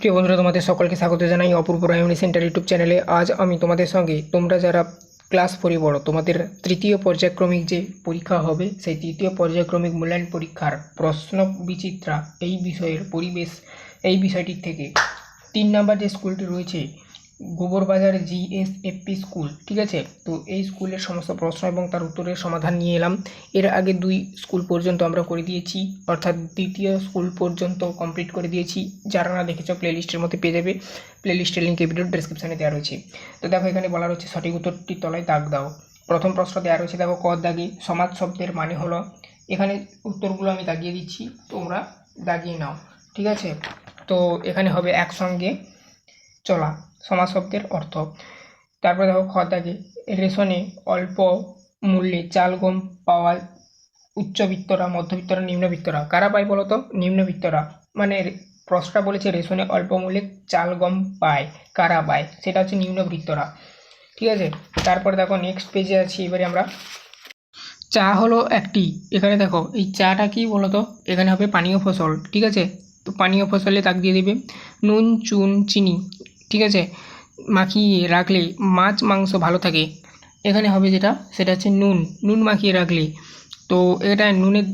প্রিয় বন্ধুরা, তোমাদের সকলকে স্বাগত জানাই অপূর্ব প্রাইমারি সেন্টার ইউটিউব চ্যানেলে। আজ আমি তোমাদের সঙ্গে তোমরা যারা ক্লাস 4 পড়ো, তোমাদের তৃতীয় পর্যায়ক্রমিক যে পরীক্ষা হবে সেই তৃতীয় পর্যায়ক্রমিক মূল্যায়ন পরীক্ষার প্রশ্ন বিচিত্রা এই বিষয়ের পরিবেশ এই বিষয়টির থেকে 3 নাম্বার যে স্কুলটি রয়েছে গোবরবাজার জিএসএফপি স্কুল, ঠিক আছে। তো এই স্কুলের সমস্ত প্রশ্ন এবং তার উত্তরের সমাধান নিয়ে এলাম। এর আগে 2 স্কুল পর্যন্ত আমরা করে দিয়েছি, অর্থাৎ দ্বিতীয় স্কুল পর্যন্ত কমপ্লিট করে দিয়েছি। যারা না দেখেছো প্লেলিস্টের মধ্যে পেয়ে যাবে, প্লেলিস্টের লিঙ্ক এই ভিডিওর ডেসক্রিপশানে দেওয়া রয়েছে। তো দেখো, এখানে বলা রয়েছে সঠিক উত্তরটির তলায় দাগ দাও। প্রথম প্রশ্ন দেওয়া রয়েছে, দেখো ক দাগে সমাজ শব্দের মানে হলো। এখানে উত্তরগুলো আমি দাগিয়ে দিচ্ছি, তোমরা দাগিয়ে নাও, ঠিক আছে। তো এখানে হবে একসঙ্গে চলা সমাজ শব্দের অর্থ। তারপরে দেখো খ দাগে রেশনে অল্প মূল্যে চাল গম পাওয়া উচ্চবিত্তরা, মধ্যবিত্তরা, নিম্নবিত্তরা। কারা পায় বলো তো? নিম্নবিত্তরা। মানে প্রশ্নটা বলেছে রেশনে অল্প মূল্যে চাল গম পায়, কারা পায়? সেটা হচ্ছে নিম্নবিত্তরা, ঠিক আছে। তারপরে দেখো নেক্সট পেজে আছি, এবারে আমরা চা হলো একটি। এখানে দেখো এই চাটা কি বলো তো? এখানে হবে পানীয় ফসল, ঠিক আছে। তো পানীয় ফসলে দাগ দিয়ে দেবে। নুন, চুন, চিনি, ঠিক আছে, মাখিয়ে রাখলে মাছ মাংস ভালো থাকে। এখানে হবে যেটা, সেটা হচ্ছে নুন। নুন মাখিয়ে রাখলে, তো এটা নুনের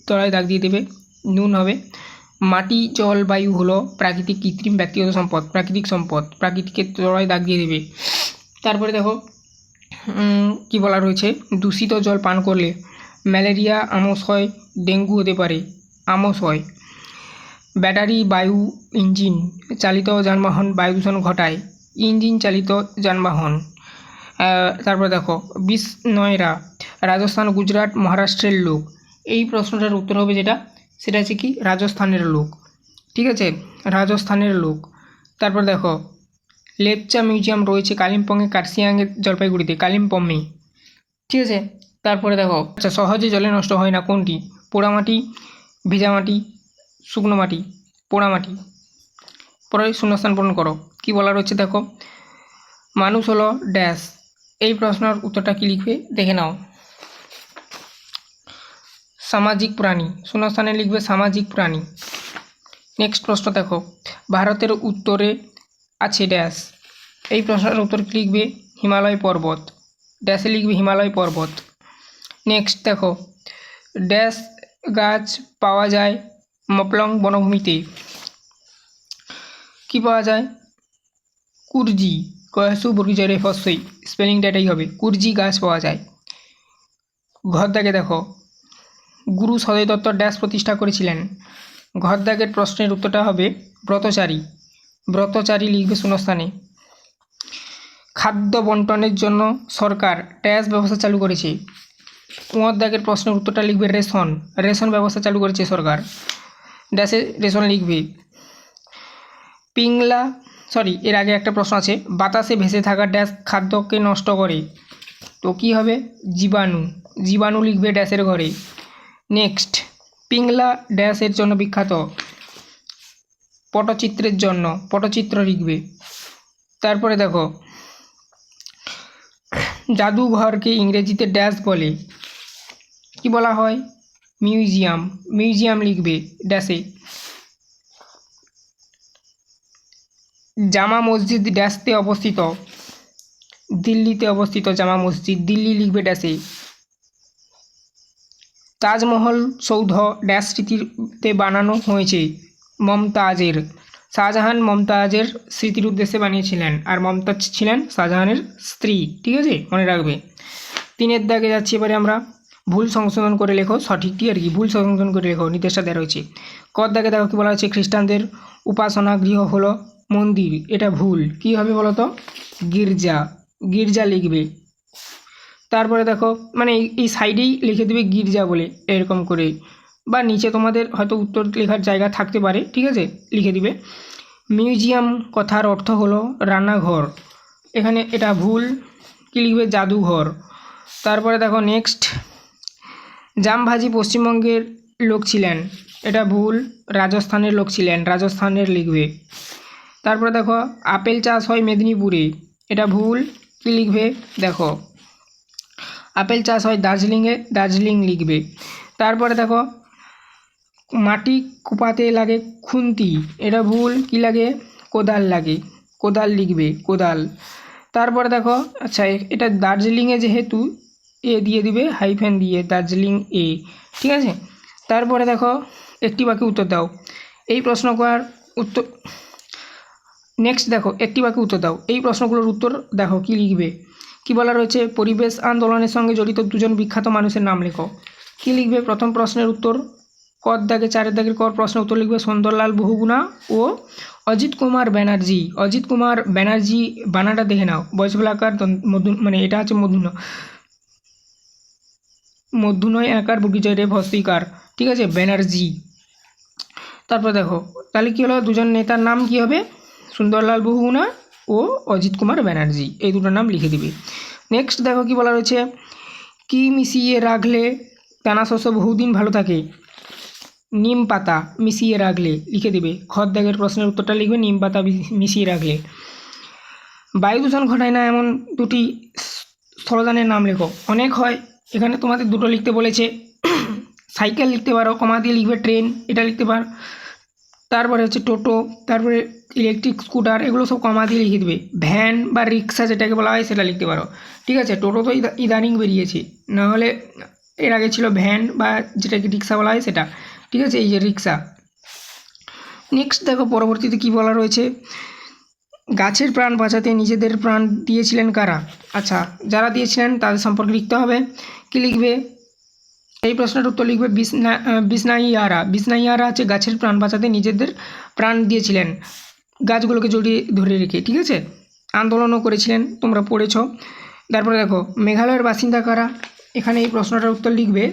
তলায় দাগ দিয়ে দেবে। নুন হবে। মাটি, জল, বায়ু হলো প্রাকৃতিক, কৃত্রিম, ব্যক্তিগত সম্পদ, প্রাকৃতিক সম্পদ, প্রাকৃতিকের তলায় দাগ দিয়ে দেবে। তারপরে দেখো কি বলা রয়েছে, দূষিত জল পান করলে ম্যালেরিয়া, আমস হয়, ডেঙ্গু হতে পারে, আমস হয়। ব্যাটারি, বায়ু, ইঞ্জিন চালিত যানবাহন বায়ু দূষণ ঘটায়, ইঞ্জিন চালিত যানবাহন। তারপরে দেখো বিষ্ণয়রা রাজস্থান, গুজরাট, মহারাষ্ট্রের লোক। এই প্রশ্নটার উত্তর হবে যেটা, সেটা হচ্ছে কি রাজস্থানের লোক, ঠিক আছে, রাজস্থানের লোক। তারপর দেখো লেপচা মিউজিয়াম রয়েছে কালিম্পংয়ে, কার্শিয়াংয়ে, জলপাইগুড়িতে, কালিম্পংয়ে, ঠিক আছে। তারপরে দেখো আচ্ছা, সহজে জলে নষ্ট হয় না কোনটি? পোড়ামাটি, ভেজা মাটি, শুকনো মাটি, পোড়ামাটি। পরে শূন্যস্থান পূরণ করো। কি বলা রয়েছে দেখো, মানুষ হলো ড্যাশ। এই প্রশ্নের উত্তরটা কি লিখবে দেখে নাও। সামাজিক প্রাণী, শূন্যস্থানে লিখবে সামাজিক প্রাণী। নেক্সট প্রশ্ন দেখো, ভারতের উত্তরে আছে ড্যাশ। এই প্রশ্নের উত্তর কি লিখবে? হিমালয় পর্বত। ড্যাশে লিখবে হিমালয় পর্বত। নেক্সট দেখো, ড্যাশ গাছ পাওয়া যায় মপলং বনভূমিতে। কি পাওয়া যায়? কুরজি, কয়াসু বর্গিজরে ফসই, স্পেলিংটা এটাই হবে, কুরজি গাছ পাওয়া যায়। ঘর দাগে দেখো, গুরু সদয় দত্ত ড্যাশ প্রতিষ্ঠা করেছিলেন। ঘর দাগের প্রশ্নের উত্তরটা হবে ব্রতচারী। ব্রতচারী লিখবে শূন্যস্থানে। খাদ্য বন্টনের জন্য সরকার ড্যাশ ব্যবস্থা চালু করেছে। কুঁয়র দাগের প্রশ্নের উত্তরটা লিখবে রেশন। রেশন ব্যবস্থা চালু করেছে সরকার, ড্যাশে রেশন লিখবে। পিংলা এর আগে একটা প্রশ্ন আছে, বাতাসে ভেসে থাকা ড্যাশ খাদ্যকে নষ্ট করে। তো কী হবে? জীবাণু। জীবাণু লিখবে ড্যাশের ঘরে। নেক্সট, পিংলা ড্যাশের জন্য বিখ্যাত? পটচিত্রের জন্য, পটচিত্র লিখবে। তারপরে দেখো, জাদুঘরকে ইংরেজিতে ড্যাশ বলে। কি বলা হয়? মিউজিয়াম। মিউজিয়াম লিখবে ড্যাশে। জামা মসজিদ ড্যাশতে অবস্থিত। দিল্লিতে অবস্থিত জামা মসজিদ, দিল্লি লিখবে ড্যাশে। তাজমহল সৌধ ড্যাশ স্মৃতিতে বানানো হয়েছে? মমতাজের। শাহজাহান মমতাজের স্মৃতির উদ্দেশ্যে বানিয়েছিলেন, আর মমতাজ ছিলেন শাহজাহানের স্ত্রী, ঠিক আছে, মনে রাখবে। 3 দাগে যাচ্ছি এবারে আমরা। ভুল সংশোধন করে লেখো, সঠিকটি আর কি, ভুল সংশোধন করে লেখো, নির্দেশটা দেওয়া রয়েছে। কর দাগে দেখো কি বলা হচ্ছে, খ্রিস্টানদের উপাসনা গৃহ হলো মন্দির। এটা ভুল। কি হবে বলো তো? গির্জা। গির্জা লিখবে। তারপরে দেখো, মানে এই সাইডেই লিখে দেবে গির্জা বলে, এরকম করে, বা নিচে তোমাদের হয়তো উত্তর লেখার জায়গা থাকতে পারে, ঠিক আছে, লিখে দিবে। মিউজিয়াম কথার অর্থ হলো রান্নাঘর। এখানে এটা ভুল। কি লিখবে? জাদুঘর। তারপরে দেখো নেক্সট, জামভাজি পশ্চিমবঙ্গের লোক ছিলেন। এটা ভুল, রাজস্থানের লোক ছিলেন, রাজস্থানের লিখবে। তারপরে দেখো, আপেল চাষ হয় মেদিনীপুরে। এটা ভুল। কি লিখবে দেখো, আপেল চাষ হয় দার্জিলিংয়ে, দার্জিলিং লিখবে। তারপরে দেখো, মাটি কুপাতে লাগে খুন্তি। এটা ভুল। কি লাগে? কোদাল লাগে, কোদাল লিখবে কোদাল। তারপরে দেখো আচ্ছা এটা দার্জিলিংয়ে যেহেতু এ দিয়ে দিবে হাইফেন দিয়ে দার্জিলিং এ, ঠিক আছে। তারপরে দেখো একটি বাক্যে উত্তর দাও। এই প্রশ্ন করার উত্তর নেক্সট দেখো একটি বাক্যে উত্তর দাও। এই প্রশ্নগুলোর উত্তর দেখো কি লিখবে। কি বলা রয়েছে, পরিবেশ আন্দোলনের সঙ্গে জড়িত দুজন বিখ্যাত মানুষের নাম লেখো। কি লিখবে প্রথম প্রশ্নের উত্তর, কর দাগে 4 দাগের কর প্রশ্নের উত্তর লিখবে সুন্দরলাল বহুগুণা ও অজিত কুমার ব্যানার্জি। অজিত কুমার ব্যানার্জি বানানটা দেখে নাও, বয়সবলাকার মানে এটা হচ্ছে মধ্যনয় আকার বগিচয় রে ভস্তিকার, ঠিক আছে, ব্যানার্জি। তারপর দেখো তাহলে কী হলো, দুজন নেতার নাম কী হবে, সুন্দরলাল বহুগুণা ও অজিত কুমার ব্যানার্জি, এই দুটোর নাম লিখে দিবে। নেক্সট দেখো কি বলা রয়েছে, কি মিশিয়ে রাখলে দানা শস্য বহুদিন ভালো থাকে। নিম পাতা মিশিয়ে রাখলে লিখে দেবে। খড় দাগের প্রশ্নের উত্তরটা লিখবে নিম পাতা মিশিয়ে রাখলে। বায়ু দূষণ ঘটায় না এমন দুটি স্থলযানের নাম লেখো। অনেক হয়, এখানে তোমাদের দুটো লিখতে বলেছে। সাইকেল লিখতে পারো, কমা দিয়ে লিখবে ট্রেন, এটা লিখতে পারো। তারপরে হচ্ছে টোটো, তারপরে ইলেকট্রিক স্কুটার, এগুলো সব কমা দিয়ে লিখে দেবে। ভ্যান বা রিক্সা যেটাকে বলা হয় সেটা লিখতে পারো, ঠিক আছে। টোটো তো ইদানিং বেরিয়েছে, নাহলে এর আগে ছিল ভ্যান বা যেটাকে রিক্সা বলা হয় সেটা, ঠিক আছে, এই যে রিক্সা। নেক্সট দেখো পরবর্তীতে কি বলা রয়েছে, গাছের প্রাণ বাঁচাতে নিজেদের প্রাণ দিয়েছিলেন কারা। আচ্ছা যারা দিয়েছিলেন তাদের সম্পর্কে লিখতে হবে। কি লিখবে, এই প্রশ্নের উত্তর লিখবে বিষ্ণাইয়ারা। বিষ্ণাইয়ারা হচ্ছে গাছের প্রাণ বাঁচাতে নিজেদের প্রাণ দিয়েছিলেন, গাছগুলোকে জড়িয়ে ধরে রেখে, ঠিক আছে। আন্দোলনও করেছিলেন, তোমরা পড়েছ। তারপরে দেখো মেঘালয়ের বাসিন্দা কারা, এখানে এই প্রশ্নটার উত্তর লিখবে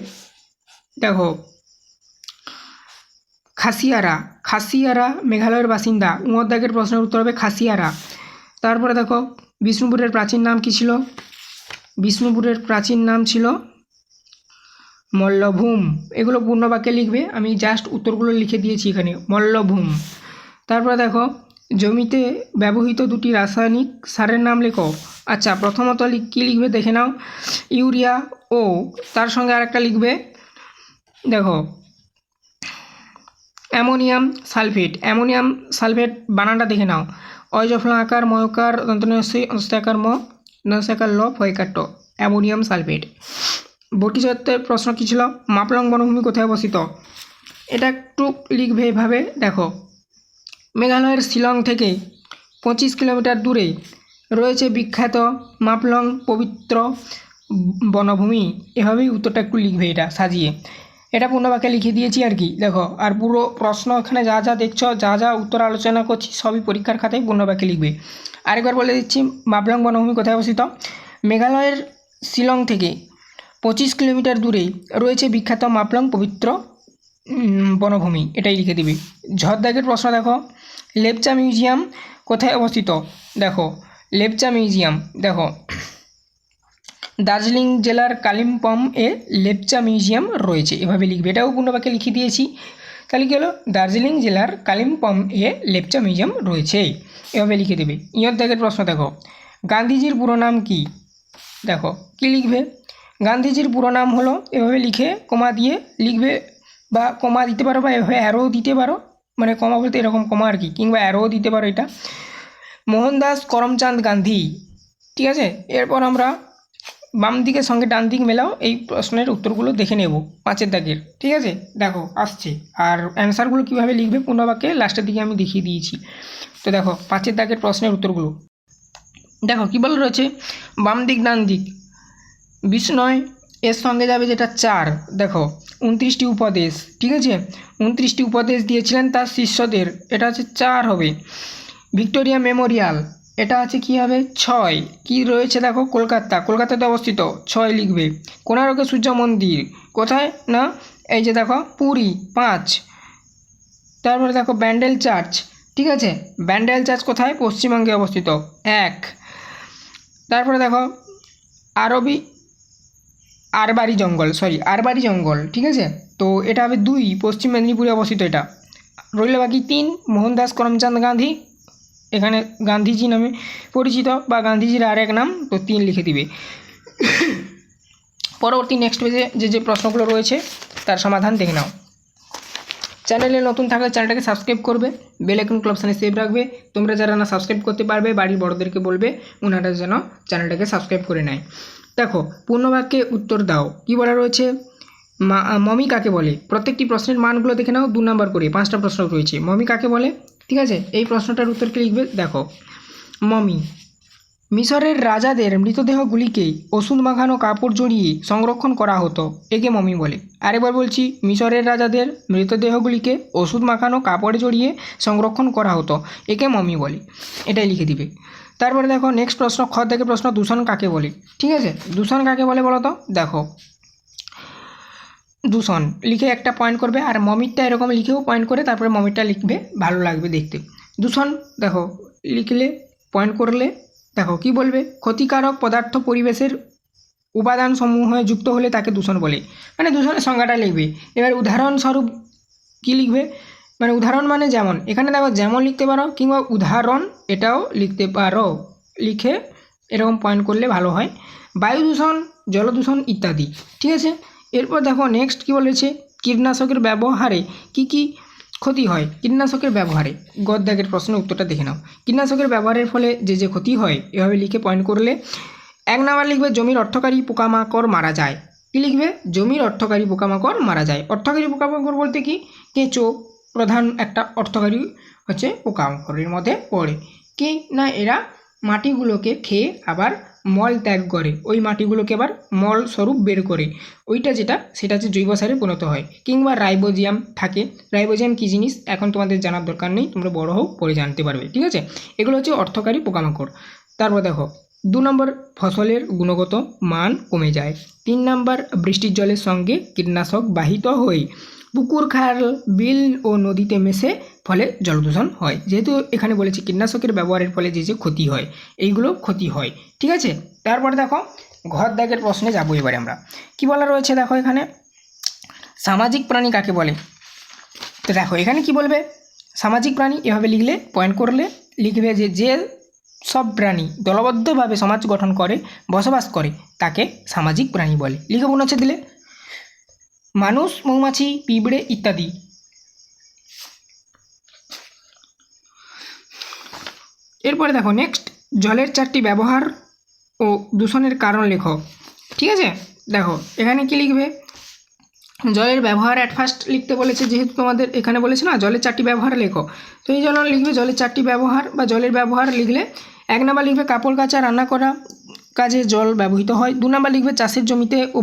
দেখো খাসিয়ারা। খাসিয়ারা মেঘালয়ের বাসিন্দা, উমর দাগের প্রশ্নের উত্তর হবে খাসিয়ারা। তারপরে দেখো বিষ্ণুপুরের প্রাচীন নাম কি ছিল, বিষ্ণুপুরের প্রাচীন নাম ছিল মল্লভূম। এগুলো পূর্ণ বাক্যে লিখবে, আমি জাস্ট উত্তরগুলো লিখে দিয়েছি এখানে, মল্লভূম। তারপরে দেখো জমিতে ব্যবহৃত দুটি রাসায়নিক সারের নাম লেখো। আচ্ছা প্রথমত কী লিখবে দেখে নাও, ইউরিয়া ও তার সঙ্গে আরেকটা লিখবে দেখো অ্যামোনিয়াম সালফেট। অ্যামোনিয়াম সালফেট বানানটা দেখে নাও, অজফলা আকার ময়কার দন্তনস্যাকার ম নস্যাকার ল ফয়কাট্ট, অ্যামোনিয়াম সালফেট। বটিচত্বের প্রশ্ন কী ছিল, মাপলং বনভূমি কোথায় অবস্থিত। এটা একটু লিখবে এভাবে দেখো, মেঘালয়ের শিলং থেকে 25 কিলোমিটার দূরে রয়েছে বিখ্যাত মাপলং পবিত্র বনভূমি। এভাবেই উত্তরটা একটু লিখবে, এটা সাজিয়ে, এটা পূর্ণ বাক্যে লিখে দিয়েছি আর কি। দেখো আর পুরো প্রশ্ন এখানে যা যা দেখছো, যা যা উত্তর আলোচনা করছি সবই পরীক্ষার খাতায় পূর্ণ বাক্যে লিখবে। আরেকবার বলে দিচ্ছি, মাপলং বনভূমি কোথায় অবস্থিত, মেঘালয়ের শিলং থেকে 25 কিলোমিটার দূরে রয়েছে বিখ্যাত মাপলং পবিত্র বনভূমি, এটাই লিখে দিবি। ঝড় দাগের প্রশ্ন দেখো, লেপচা মিউজিয়াম কোথায় অবস্থিত। দেখো লেপচা মিউজিয়াম দেখো দার্জিলিং জেলার কালিম্পং এ লেপচা মিউজিয়াম রয়েছে, এভাবে লিখবে। এটাও পূর্ণ বাক্যে লিখে দিয়েছি। তাহলে কী হলো, দার্জিলিং জেলার কালিম্পং এ লেপচা মিউজিয়াম রয়েছে, এভাবে লিখে দেবে। ইয়র দাগের প্রশ্ন দেখো, গান্ধীজির পুরো নাম কি। দেখো কি লিখবে, গান্ধীজির পুরো নাম হলো, এভাবে লিখে কমা দিয়ে লিখবে, বা কমা দিতে পারো বা এভাবে অ্যারো দিতে পারো, মানে কমা বলতে এরকম কমা আর কি, কিংবা অ্যারো দিতে পারো এটা, মোহনদাস করমচাঁদ গান্ধী, ঠিক আছে। এরপর আমরা বাম দিকের সঙ্গে ডান দিক মেলাও, এই প্রশ্নের উত্তরগুলো দেখে নেব 5 দাগের, ঠিক আছে। দেখো আসছে, আর অ্যান্সারগুলো কীভাবে লিখবে পূর্ণ বাক্যে লাস্টের দিকে আমি দেখিয়ে দিয়েছি। তো দেখো 5 দাগের প্রশ্নের উত্তরগুলো দেখো কী বলা রয়েছে, বাম দিক ডান দিক, বিষ্ণয় এর সঙ্গে যাবে যেটা 4, দেখো 29টি উপদেশ, ঠিক আছে, 29টি উপদেশ দিয়েছিলেন তার শিষ্যদের, এটা হচ্ছে 4 হবে। ভিক্টোরিয়া মেমোরিয়াল, এটা আছে কী হবে 6। কি রয়েছে দেখো, কলকাতাতে অবস্থিত, 6 লিখবে। কোণারকে সূর্য মন্দির কোথায় না, এই যে দেখো পুরী, 5। তারপরে দেখো ব্যান্ডেল চার্চ, ঠিক আছে, ব্যান্ডেল চার্চ কোথায়, পশ্চিমবঙ্গে অবস্থিত, 1। তারপরে দেখো আরবারি জঙ্গল, ঠিক আছে, তো এটা হবে 2, পশ্চিম মেদিনীপুরে অবস্থিত এটা। রইল বাকি 3, মোহনদাস করমচাঁদ গান্ধী, এখানে গান্ধীজি নামে পরিচিত বা গান্ধীজির আরেক নাম, তো 3 লিখে দিবে। পরবর্তী নেক্সট পেজে যে প্রশ্নগুলো রয়েছে তার সমাধান দেখে নাও। চ্যানেলে নতুন থাকলে চ্যানেলটাকে সাবস্ক্রাইব করবে, বেল আইকন অপশানে সেভ রাখবে। তোমরা যারা না সাবস্ক্রাইব করতে পারবে বাড়ির বড়দেরকে বলবে ওনারা যেন চ্যানেলটাকে সাবস্ক্রাইব করে নেয়। দেখো, পূর্ণবাক্যে উত্তর দাও। কি বলা রয়েছে? মমি কাকে বলে? প্রত্যেকটি প্রশ্নের মানগুলো দেখে নাও, 2 নাম্বার করে 5টা প্রশ্ন রয়েছে। মমি কাকে বলে? ঠিক আছে, এই প্রশ্নটার উত্তর কি লিখবে? দেখো, মমি মিশরের রাজাদের মৃতদেহগুলিকে ওষুধ মাখানো কাপড় জড়িয়ে সংরক্ষণ করা হতো, একে মমি বলে। আরেকবার বলছি, মিশরের রাজাদের মৃতদেহগুলিকে ওষুধ মাখানো কাপড়ে জড়িয়ে সংরক্ষণ করা হতো, একে মমি বলে। এটাই লিখে দিবে। তারপরে দেখো নেক্সট প্রশ্ন, খ থেকে প্রশ্ন, দূষণ কাকে বলে? ঠিক আছে, দূষণ কাকে বলে বলো তো? দেখো, দূষণ লিখে একটা পয়েন্ট করবে, আর মমিরটা এরকম লিখেও পয়েন্ট করে তারপরে মমিরটা লিখবে, ভালো লাগবে দেখতে। দূষণ দেখো লিখলে পয়েন্ট করলে দেখো কি বলবে? ক্ষতিকারক পদার্থ পরিবেশের উপাদান সমূহে যুক্ত হলে তাকে দূষণ বলে, মানে দূষণের সংজ্ঞাটা লিখবে। এবার উদাহরণস্বরূপ কি লিখবে? মানে উদাহরণ মানে যেমন, এখানে দেখো যেমন লিখতে পারো কিংবা উদাহরণ এটাও লিখতে পারো, লিখে এরকম পয়েন্ট করলে ভালো হয়। বায়ু দূষণ, জল দূষণ ইত্যাদি। ঠিক আছে, এরপর দেখো নেক্সট কি বলেছে? কীটনাশকের ব্যবহারে কি কি ক্ষতি হয়? কীটনাশকের ব্যবহারে গদ্যাগের প্রশ্নের উত্তরটা দেখে নাও। কীটনাশকের ব্যবহারের ফলে যে যে ক্ষতি হয় এভাবে লিখে পয়েন্ট করলে। 1 নাম্বার লিখবে জমির অর্থকারী পোকামাকড় মারা যায়। কি লিখবে? জমির অর্থকারী পোকামাকড় মারা যায়। অর্থকারী পোকামাকড় বলতে কি? কেঁচো প্রধান একটা অর্থকারী হচ্ছে পোকামাকড়ের মধ্যে পড়ে। কি না, এরা মাটিগুলোকে খেয়ে আবার মল ত্যাগ করে, ওই মাটিগুলোকে আবার মল স্বরূপ বের করে, ওইটা যেটা সেটা হচ্ছে জৈব সারে পরিণত হয়। কিংবা রাইবোজিয়াম থাকে। রাইবোজিয়াম কী জিনিস এখন তোমাদের জানার দরকার নেই, তোমরা বড় হোক পরে জানতে পারবে। ঠিক আছে, এগুলো হচ্ছে অর্থকারী পোকামাকড়। তারপর দেখো 2 নম্বর, ফসলের গুণগত মান কমে যায়। 3 নাম্বার, বৃষ্টির জলের সঙ্গে কীটনাশক বাহিত হয়ে পুকুর, খাল, বিল ও নদীতে মেশে ফলে জলদূষণ হয়। যেহেতু এখানে বলেছি কীটনাশকের ব্যবহারের ফলে যে যে ক্ষতি হয়, এইগুলো ক্ষতি হয়। ঠিক আছে, তারপরে দেখো ঘর দাগের প্রশ্নে যাবো এবারে আমরা। কি বলা রয়েছে দেখো এখানে, সামাজিক প্রাণী কাকে বলে? তো দেখো এখানে কি বলবে? সামাজিক প্রাণী এভাবে লিখলে পয়েন্ট করলে লিখবে যে যে সব প্রাণী দলবদ্ধভাবে সমাজ গঠন করে বসবাস করে তাকে সামাজিক প্রাণী বলে। লিখে মনে হচ্ছে দিলে মানুষ, মৌমাছি, পিঁপড়ে ইত্যাদি। এরপরে দেখো নেক্সট, জলের 4টি ব্যবহার ও দূষণের কারণ লেখো। ঠিক আছে, দেখো এখানে কি লিখবে? জলের ব্যবহার অ্যাট ফার্স্ট লিখতে বলেছে, যেহেতু তোমাদের এখানে বলেছে না জলের 4টি ব্যবহার লেখো, তো এই জন্য লিখবে জলের 4টি ব্যবহার বা জলের ব্যবহার লিখলে 1 নাম্বার লিখবে কাপড় কাচা, রান্না করা কাজে জল ব্যবহৃত হয়। 2 নাম্বার লিখবে চাষের জমিতে ও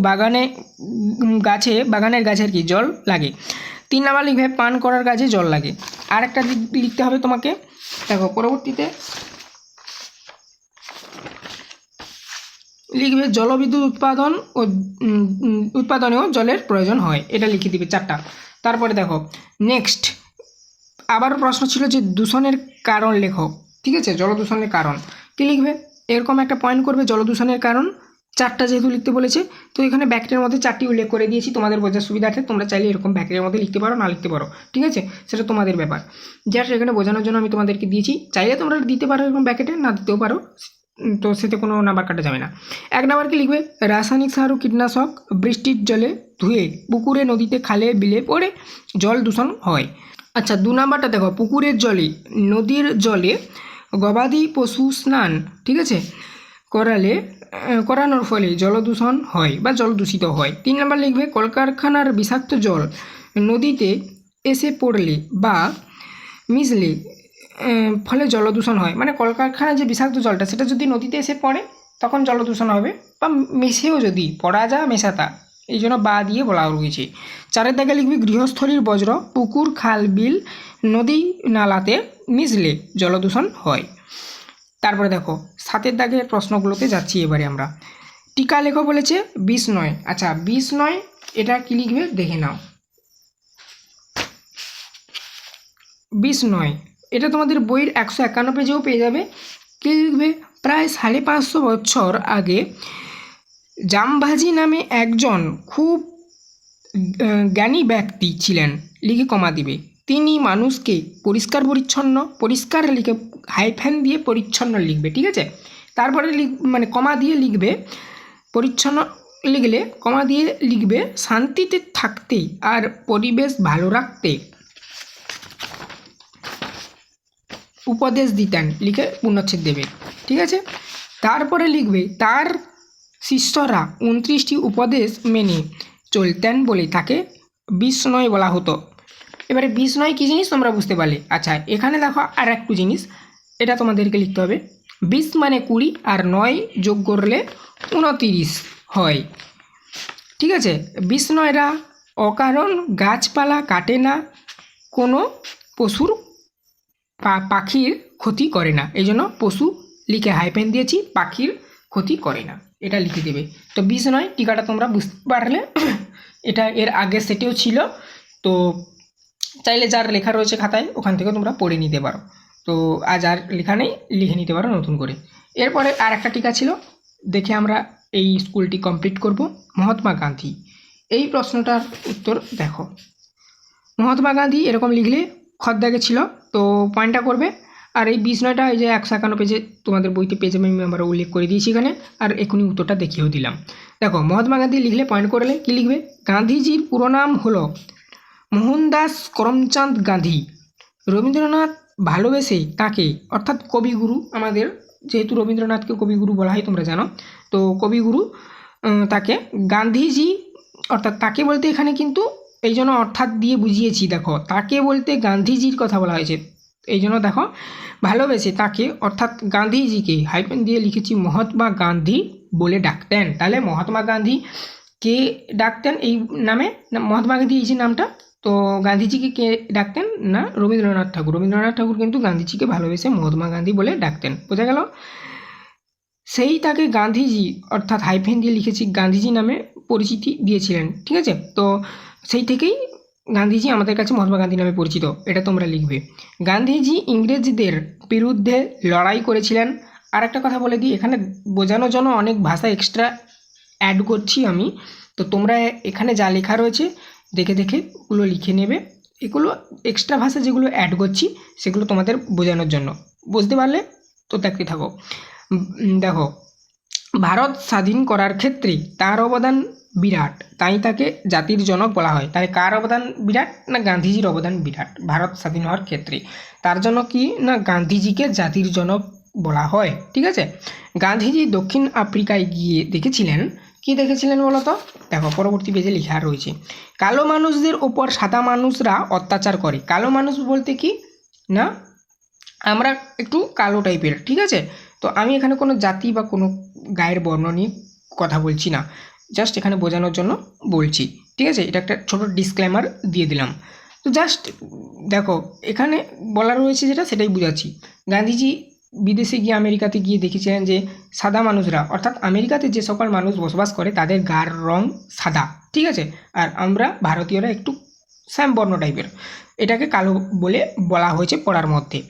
বাগানের গাছের কি জল লাগে। 3 নাম্বার লিখবে পান করার কাজে জল লাগে। আর একটা লিখতে হবে তোমাকে, দেখো পরবর্তীতে লিখবে জলবিদ্যুৎ উৎপাদনেও জলের প্রয়োজন হয়, এটা লিখে দিবে 4টা। তারপরে দেখো নেক্সট আবারও প্রশ্ন ছিল যে দূষণের কারণ লেখো। ঠিক আছে, জলদূষণের কারণ কী লিখবে? এরকম একটা পয়েন্ট করবে, জলদূষণের কারণ 4টা যেহেতু লিখতে বলেছে, তো এখানে ব্যাকেটের মধ্যে 4টি উল্লেখ করে দিয়েছি তোমাদের বোঝার সুবিধার্থে। তোমরা চাইলে এরকম ব্যাকেটের মধ্যে লিখতে পারো, না লিখতে পারো, ঠিক আছে, সেটা তোমাদের ব্যাপার। জাস্ট এখানে বোঝানোর জন্য আমি তোমাদেরকে দিয়েছি, চাইলে তোমরা দিতে পারো এরকম ব্যাকেটে, না দিতেও পারো, তো সেতে কোনো নাম্বার কাটা যাবে না। 1 নাম্বার কি লিখবে? রাসায়নিক সার ও কীটনাশক বৃষ্টির জলে ধুয়ে পুকুরে, নদীতে, খালে, বিলে পড়ে জল দূষণ হয়। আচ্ছা 2 নাম্বারটা দেখো, পুকুরের জলে, নদীর জলে গবাদি পশু স্নান, ঠিক আছে, করানোর ফলে জলদূষণ হয় বা জল দূষিত হয়। 3 নাম্বার লিখবে কলকারখানার বিষাক্ত জল নদীতে এসে পড়লে বা মিশলে ফলে জলদূষণ হয়। মানে কলকারখানার যে বিষাক্ত জলটা সেটা যদি নদীতে এসে পড়ে তখন জলদূষণ হবে, বা মিশেও যদি পড়া যায় মেশাতা, এই জন্য বা দিয়ে বলা রয়েছে। 4 দাগে লিখবি গৃহস্থলীর বজ্র পুকুর, খাল, বিল, নদী, নালাতে মিশলে জলদূষণ হয়। তারপরে দেখো 7 দাগের প্রশ্নগুলোতে যাচ্ছি এবারে আমরা। টিকা লেখো বলেছে, বিষ নয়। আচ্ছা বিষ নয় এটা কি লিখবে দেখে নাও। বিষ নয় এটা তোমাদের বইয়ের 151 পেজেও পেয়ে যাবে। কি লিখবে? প্রায় 550 বছর আগে জামভাজি নামে একজন খুব জ্ঞানী ব্যক্তি ছিলেন, লিখে কমা দিবে। তিনি মানুষকে পরিষ্কার লিখে হাইফেন দিয়ে পরিচ্ছন্ন লিখবে, ঠিক আছে। তারপরে মানে কমা দিয়ে লিখবে পরিচ্ছন্ন, লিখলে কমা দিয়ে লিখবে শান্তিতে থাকতে আর পরিবেশ ভালো রাখতে উপদেশ দিতেন লিখে পূর্ণচ্ছেদ দেবে। ঠিক আছে, তারপরে লিখবে তার শিষ্যরা 29টি উপদেশ মেনে চলতেন বলে তাকে বিষ্ণয় বলা হতো। এবারে বিষ্ণয় কী জিনিস তোমরা বুঝতে পারলে। আচ্ছা, এখানে দেখো আর একটু জিনিস, এটা তোমাদেরকে লিখতে হবে। 20 মানে 20 আর 9 যোগ করলে 29 হয়। ঠিক আছে, বিষ্ণয়রা অকারণ গাছপালা কাটে না, কোনো পশুর পাখির ক্ষতি করে না। এই জন্য পশু লিখে হাইপেন দিয়েছি, পাখির ক্ষতি করে না, এটা লিখে দেবে। তো 20 নয় টিকাটা তোমরা বুঝতে পারলে। এটা এর আগে সেটিও ছিল, তো চাইলে যার লেখা রয়েছে খাতায় ওখান থেকে তোমরা পড়ে নিতে পারো। তো আজ আর লেখা নেই, লিখে নিতে পারো নতুন করে। এরপরে আর একটা টিকা ছিল, দেখে আমরা এই স্কুলটি কমপ্লিট করব। মহাত্মা গান্ধী, এই প্রশ্নটার উত্তর দেখো। মহাত্মা গান্ধী এরকম লিখলে খদ্দাগে ছিল, তো পয়েন্টটা করবে। আর এই 20 নয়টা এই যে 151 পেজে তোমাদের বইতে পেজে আমি আমরা উল্লেখ করে দিয়েছি এখানে, আর এখনই উত্তরটা দেখিয়েও দিলাম। দেখো মহাত্মা গান্ধী লিখলে পয়েন্ট করলে কি লিখবে, গান্ধীজির পুরো নাম হলো মোহনদাস করমচাঁদ গান্ধী। রবীন্দ্রনাথ ভালোবেসে তাকে, অর্থাৎ কবিগুরু, আমাদের যেহেতু রবীন্দ্রনাথকে কবিগুরু বলা হয় তোমরা জানো, তো কবিগুরু তাকে গান্ধীজি, অর্থাৎ তাকে বলতে এখানে কিন্তু এই জন্য অর্থাৎ দিয়ে বুঝিয়েছি। দেখো তাকে বলতে গান্ধীজির কথা বলা হয়েছে, এই জন্য দেখো ভালোবেসে তাকে অর্থাৎ গান্ধীজিকে হাইপেন দিয়ে লিখেছি মহাত্মা গান্ধী বলে ডাকতেন। তাহলে মহাত্মা গান্ধী কে ডাকতেন এই নামে, মহাত্মা গান্ধী এই যে নামটা, তো গান্ধীজিকে কে ডাকতেন না রবীন্দ্রনাথ ঠাকুর। রবীন্দ্রনাথ ঠাকুর কিন্তু গান্ধীজিকে ভালোবেসে মহাত্মা গান্ধী বলে ডাকতেন, বোঝা গেল। সেই তাকে গান্ধীজি অর্থাৎ হাইফেন দিয়ে লিখেছি গান্ধীজি নামে পরিচিতি দিয়েছিলেন। ঠিক আছে, তো সেই থেকেই গান্ধীজি আমাদের কাছে মহাত্মা গান্ধী নামে পরিচিত, এটা তোমরা লিখবে। গান্ধীজি ইংরেজদের বিরুদ্ধে লড়াই করেছিলেন। আর একটা কথা বলে দিই, এখানে বোঝানোর জন্য অনেক ভাষা এক্সট্রা অ্যাড করছি আমি, তো তোমরা এখানে যা লেখা রয়েছে দেখে দেখে ওগুলো লিখে নেবে। এগুলো এক্সট্রা ভাষা যেগুলো অ্যাড করছি সেগুলো তোমাদের বোঝানোর জন্য, বুঝতে পারলে তো দেখতে থাকো। দেখো ভারত স্বাধীন করার ক্ষেত্রে তার অবদান বিরাট, তাই তাকে জাতির জনক বলা হয়। তাহলে কার অবদান বিরাট না গান্ধীজির অবদান বিরাট ভারত স্বাধীন হওয়ার ক্ষেত্রে, তার জন্য কি না গান্ধীজিকে জাতির জনক বলা হয়। ঠিক আছে, গান্ধীজি দক্ষিণ আফ্রিকায় গিয়ে দেখেছিলেন, কি দেখেছিলেন বলো তো। দেখো পরবর্তী পেজে লেখা রয়েছে, কালো মানুষদের ওপর সাদা মানুষরা অত্যাচার করে। কালো মানুষ বলতে কি না আমরা একটু কালো টাইপের। ঠিক আছে, তো আমি এখানে কোনো জাতি বা কোনো গায়ের বর্ণ নিয়ে কথা বলছি না, জাস্ট এখানে বোঝানোর জন্য বলছি। ঠিক আছে, এটা একটা ছোটো ডিসক্লেমার দিয়ে দিলাম। তো জাস্ট দেখো এখানে বলা রয়েছে যেটা সেটাই বুঝাচ্ছি। গান্ধীজি বিদেশে গিয়ে আমেরিকাতে গিয়ে দেখেছিলেন যে সাদা মানুষরা, অর্থাৎ আমেরিকাতে যে সকল মানুষ বসবাস করে তাদের গার রং সাদা। ঠিক আছে, আর আমরা ভারতীয়রা একটু শ্যামবর্ণ টাইপের, এটাকে কালো বলে বলা হয়েছে পড়ার মধ্যে।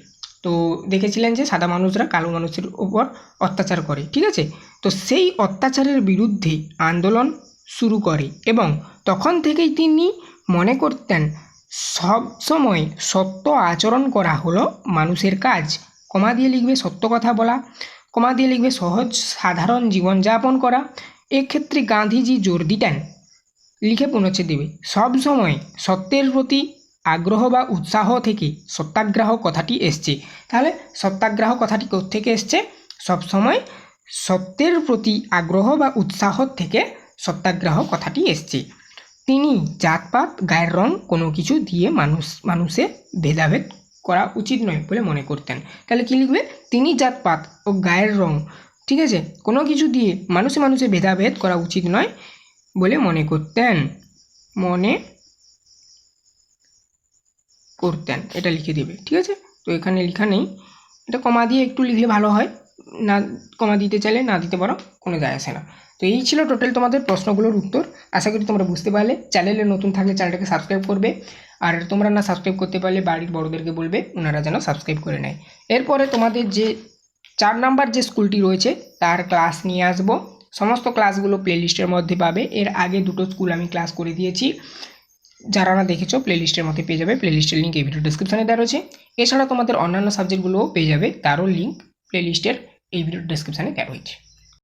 তো দেখেছিলেন যে সাদা মানুষরা কালো মানুষের উপর অত্যাচার করে। ঠিক আছে, তো সেই অত্যাচারের বিরুদ্ধে আন্দোলন শুরু করে এবং তখন থেকেই তিনি মনে করতেন সব সময় সত্য আচরণ করা হলো মানুষের কাজ। কমা দিয়ে লিখবে সত্য কথা বলা, কমা দিয়ে লিখবে সহজ সাধারণ জীবনযাপন করা। এক্ষেত্রে গান্ধীজি জোর দিতেন, লিখে পূর্ণচ্ছেদ দেবে, সব সময় সত্যের প্রতি আগ্রহ বা উৎসাহ থেকে সত্যাগ্রহ কথাটি এসছে। তাহলে সত্যাগ্রহ কথাটি কোত্থেকে এসছে, সবসময় সত্যের প্রতি আগ্রহ বা উৎসাহ থেকে সত্যাগ্রহ কথাটি এসছে। তিনি জাতপাত গায়ের রং কোনো কিছু দিয়ে মানুষে ভেদাভেদ করা উচিত নয় বলে মনে করতেন। তাহলে কি লিখবে, তিনি জাতপাত ও গায়ের রং, ঠিক আছে, কোনো কিছু দিয়ে মানুষে ভেদাভেদ করা উচিত নয় বলে মনে করতেন, এটা লিখে দেবে। ঠিক আছে, তো এখানে লেখা নেই, এটা কমা দিয়ে একটু লিখলে ভালো হয়, না কমা দিতে চাইলে না দিতে পারো, কোনো যায় আসে না। তো এই ছিল টোটাল তোমাদের প্রশ্নগুলোর উত্তর। আশা করি তোমরা বুঝতে পারলে। চ্যানেলে নতুন থাকলে চ্যানেলটাকে সাবস্ক্রাইব করবে, আর তোমরা না সাবস্ক্রাইব করতে পারলে বাড়ির বড়োদেরকে বলবে ওনারা যেন সাবস্ক্রাইব করে নেয়। এরপরে তোমাদের যে 4 নাম্বার যে স্কুলটি রয়েছে তার ক্লাস নিয়ে আসবো। সমস্ত ক্লাসগুলো প্লেলিস্টের মধ্যে পাবে। এর আগে 2টো স্কুল আমি ক্লাস করে দিয়েছি, যারা না দেখেছো প্লেলিস্টের মধ্যে পেয়ে যাবে। প্লেলিস্টের লিঙ্ক এই ভিডিও ডেসক্রিপশনে দেওয়া রয়েছে। এছাড়া তোমাদের অন্যান্য সাবজেক্টগুলোও পেয়ে যাবে, তারও লিঙ্ক প্লেলিস্টের এই ভিডিও ডেসক্রিপশনে দেওয়া রয়েছে।